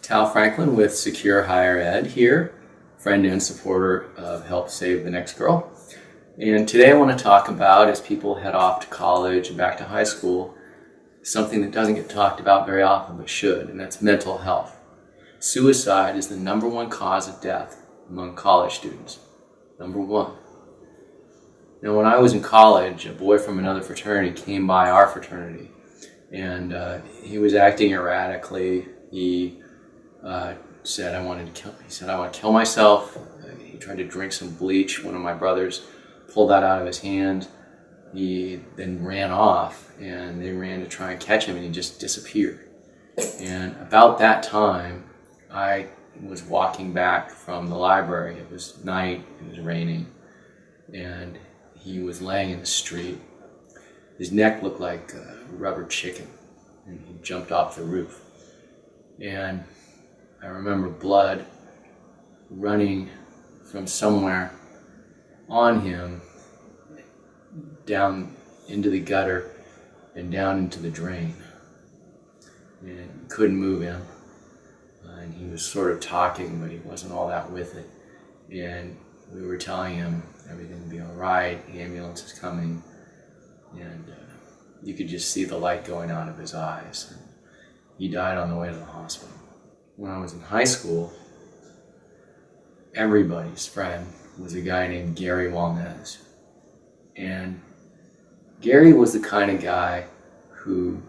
Tal Franklin with Secure Higher Ed here, friend and supporter of Help Save the Next Girl. And today I want to talk about, as people head off to college and back to high school, something that doesn't get talked about very often but should, and that's mental health. Suicide is the #1 cause of death among college students. #1. Now, when I was in college, a boy from another fraternity came by our fraternity, and he was acting erratically. He said, I want to kill myself. He tried to drink some bleach. One of my brothers pulled that out of his hand. He then ran off, and they ran to try and catch him, and he just disappeared. And about that time, I was walking back from the library. It was night, it was raining, and he was laying in the street. His neck looked like a rubber chicken, and he jumped off the roof. And I remember blood running from somewhere on him down into the gutter and down into the drain. And couldn't move him. And he was sort of talking, but he wasn't all that with it. And we were telling him everything will be all right, the ambulance is coming. And you could just see the light going out of his eyes. And he died on the way to the hospital. When I was in high school, everybody's friend was a guy named Gary Walnez. And Gary was the kind of guy who,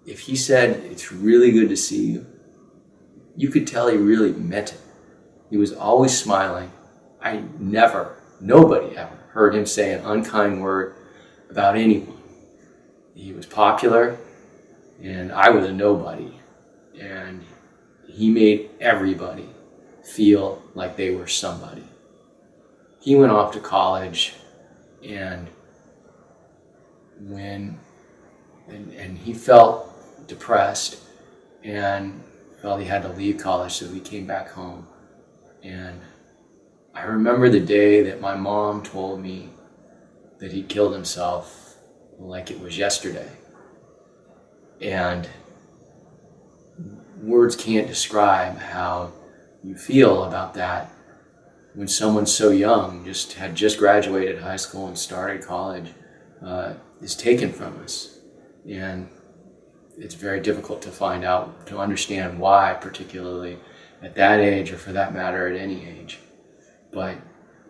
if he said, "It's really good to see you," you could tell he really meant it. He was always smiling. Nobody ever heard him say an unkind word about anyone. He was popular, and I was a nobody. And he made everybody feel like they were somebody. He went off to college, and he felt depressed and felt he had to leave college, so he came back home. And I remember the day that my mom told me that he killed himself like it was yesterday. And words can't describe how you feel about that when someone so young, had just graduated high school and started college, is taken from us. And it's very difficult to understand why, particularly at that age, or for that matter at any age. But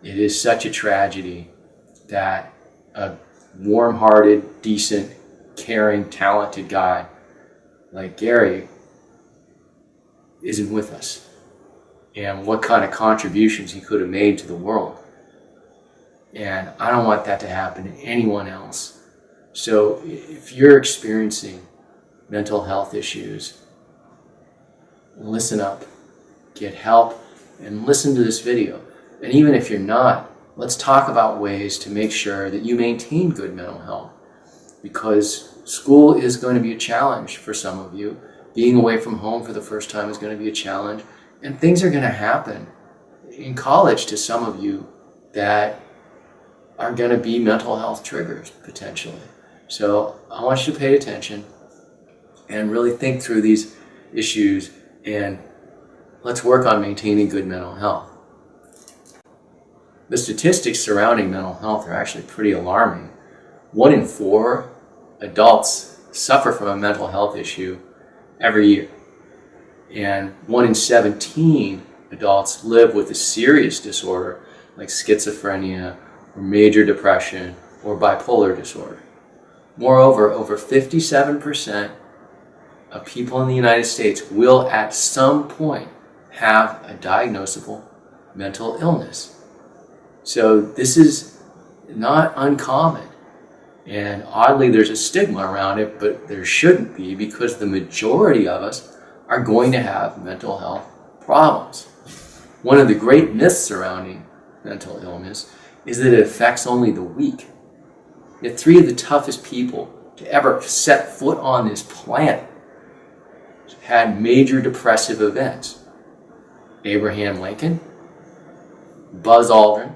it is such a tragedy that a warm-hearted, decent, caring, talented guy like Gary isn't with us, and what kind of contributions he could have made to the world. And I don't want that to happen to anyone else. So if you're experiencing mental health issues, listen up, get help, and listen to this video. And even if you're not, let's talk about ways to make sure that you maintain good mental health, because school is going to be a challenge for some of you. Being away from home for the first time is going to be a challenge, and things are going to happen in college to some of you that are going to be mental health triggers, potentially. So I want you to pay attention and really think through these issues, and let's work on maintaining good mental health. The statistics surrounding mental health are actually pretty alarming. 1 in 4 adults suffer from a mental health issue every year. And 1 in 17 adults live with a serious disorder like schizophrenia or major depression or bipolar disorder. Moreover, over 57% of people in the United States will at some point have a diagnosable mental illness. So this is not uncommon. And oddly, there's a stigma around it, but there shouldn't be, because the majority of us are going to have mental health problems. One of the great myths surrounding mental illness is that it affects only the weak. Yet 3 of the toughest people to ever set foot on this planet had major depressive events. Abraham Lincoln, Buzz Aldrin,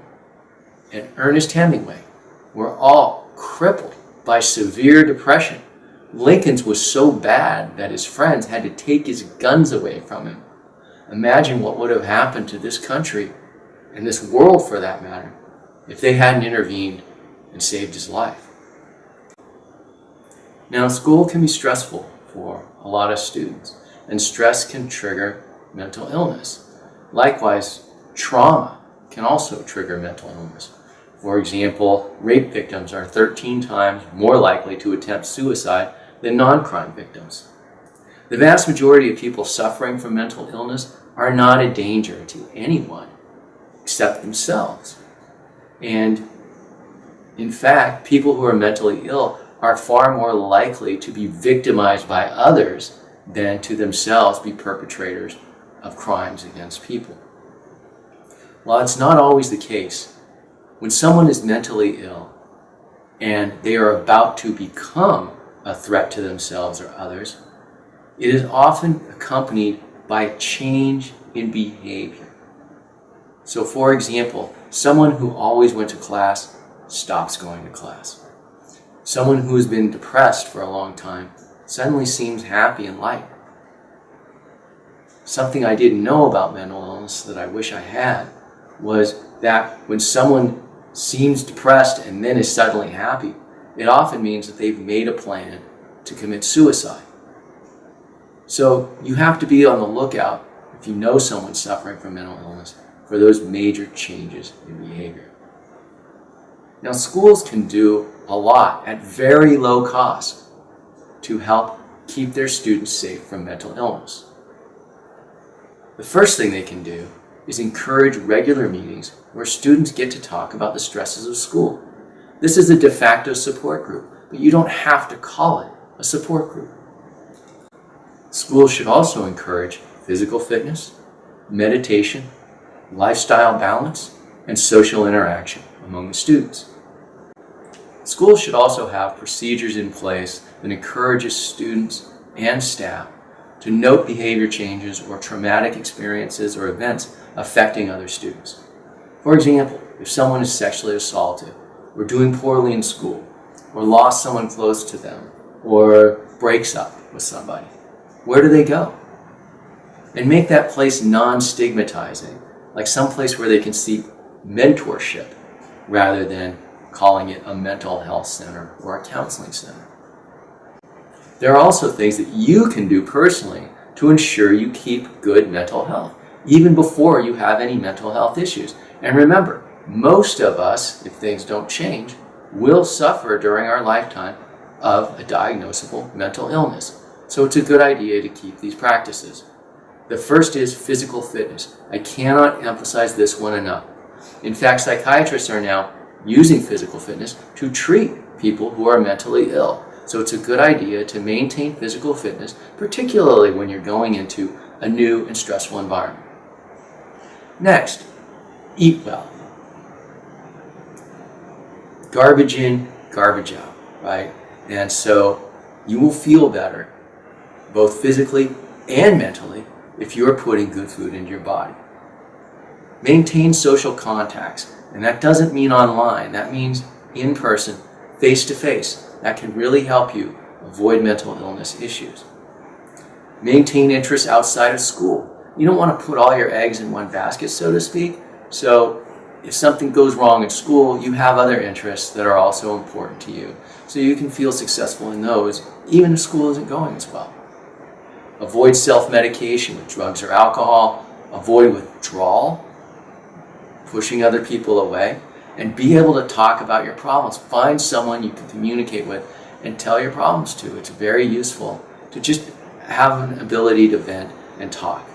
and Ernest Hemingway were all crippled by severe depression Lincoln's was so bad that his friends had to take his guns away from him. Imagine what would have happened to this country, and this world for that matter, if they hadn't intervened and saved his life. Now, school can be stressful for a lot of students, and stress can trigger mental illness. Likewise, trauma can also trigger mental illness. For example, rape victims are 13 times more likely to attempt suicide than non-crime victims. The vast majority of people suffering from mental illness are not a danger to anyone except themselves. And in fact, people who are mentally ill are far more likely to be victimized by others than to themselves be perpetrators of crimes against people. While it's not always the case, when someone is mentally ill and they are about to become a threat to themselves or others, it is often accompanied by a change in behavior. So, for example, someone who always went to class stops going to class. Someone who has been depressed for a long time suddenly seems happy and light. Something I didn't know about mental illness that I wish I had was that when someone seems depressed and then is suddenly happy, it often means that they've made a plan to commit suicide. So you have to be on the lookout, if you know someone suffering from mental illness, for those major changes in behavior. Now, schools can do a lot at very low cost to help keep their students safe from mental illness. The first thing they can do is encourage regular meetings where students get to talk about the stresses of school. This is a de facto support group, but you don't have to call it a support group. Schools should also encourage physical fitness, meditation, lifestyle balance, and social interaction among the students. Schools should also have procedures in place that encourages students and staff to note behavior changes or traumatic experiences or events affecting other students. For example, if someone is sexually assaulted, or doing poorly in school, or lost someone close to them, or breaks up with somebody, where do they go? And make that place non-stigmatizing, like some place where they can seek mentorship rather than calling it a mental health center or a counseling center. There are also things that you can do personally to ensure you keep good mental health, even before you have any mental health issues. And remember, most of us, if things don't change, will suffer during our lifetime of a diagnosable mental illness. So it's a good idea to keep these practices. The first is physical fitness. I cannot emphasize this one enough. In fact, psychiatrists are now using physical fitness to treat people who are mentally ill. So it's a good idea to maintain physical fitness, particularly when you're going into a new and stressful environment. Next, eat well. Garbage in, garbage out, right? And so you will feel better, both physically and mentally, if you are putting good food into your body. Maintain social contacts, and that doesn't mean online. That means in person, face to face. That can really help you avoid mental illness issues. Maintain interests outside of school. You don't want to put all your eggs in one basket, so to speak. So if something goes wrong in school, you have other interests that are also important to you. So you can feel successful in those, even if school isn't going as well. Avoid self-medication with drugs or alcohol. Avoid withdrawal, pushing other people away. And be able to talk about your problems. Find someone you can communicate with and tell your problems to. It's very useful to just have an ability to vent and talk.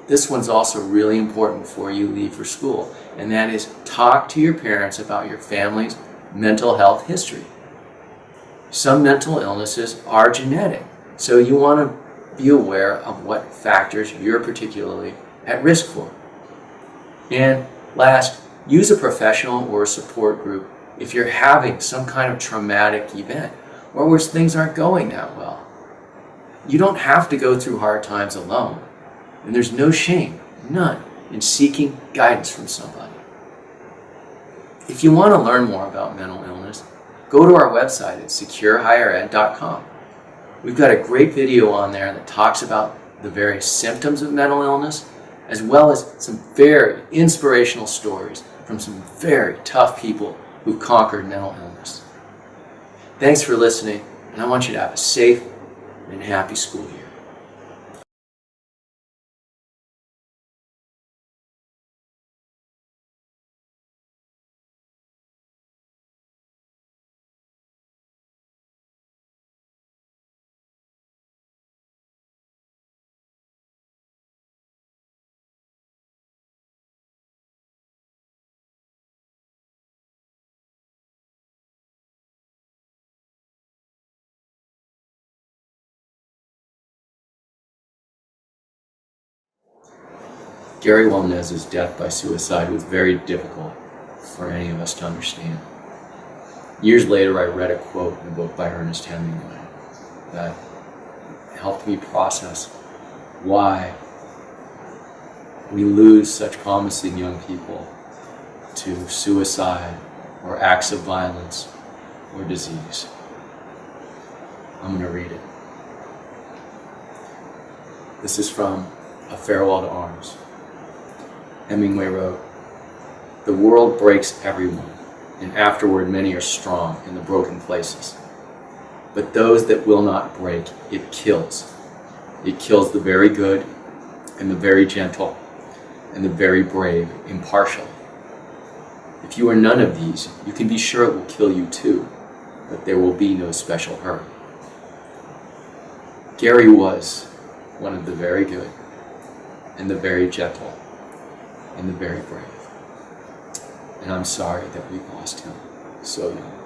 This one's also really important before you leave for school, and that is talk to your parents about your family's mental health history. Some mental illnesses are genetic, so you want to be aware of what factors you're particularly at risk for. And last, use a professional or a support group if you're having some kind of traumatic event or where things aren't going that well. You don't have to go through hard times alone, and there's no shame, none, in seeking guidance from somebody. If you want to learn more about mental illness, go to our website at securehighered.com. We've got a great video on there that talks about the various symptoms of mental illness, as well as some very inspirational stories from some very tough people who've conquered mental illness. Thanks for listening, and I want you to have a safe and happy school year. Gary Walnez's death by suicide was very difficult for any of us to understand. Years later, I read a quote in a book by Ernest Hemingway that helped me process why we lose such promising young people to suicide or acts of violence or disease. I'm going to read it. This is from A Farewell to Arms. Hemingway wrote, "The world breaks everyone, and afterward many are strong in the broken places. But those that will not break, it kills. It kills the very good, and the very gentle, and the very brave impartially. If you are none of these, you can be sure it will kill you too, but there will be no special hurry." Gary was one of the very good, and the very gentle, and the very brave. And I'm sorry that we lost him so young.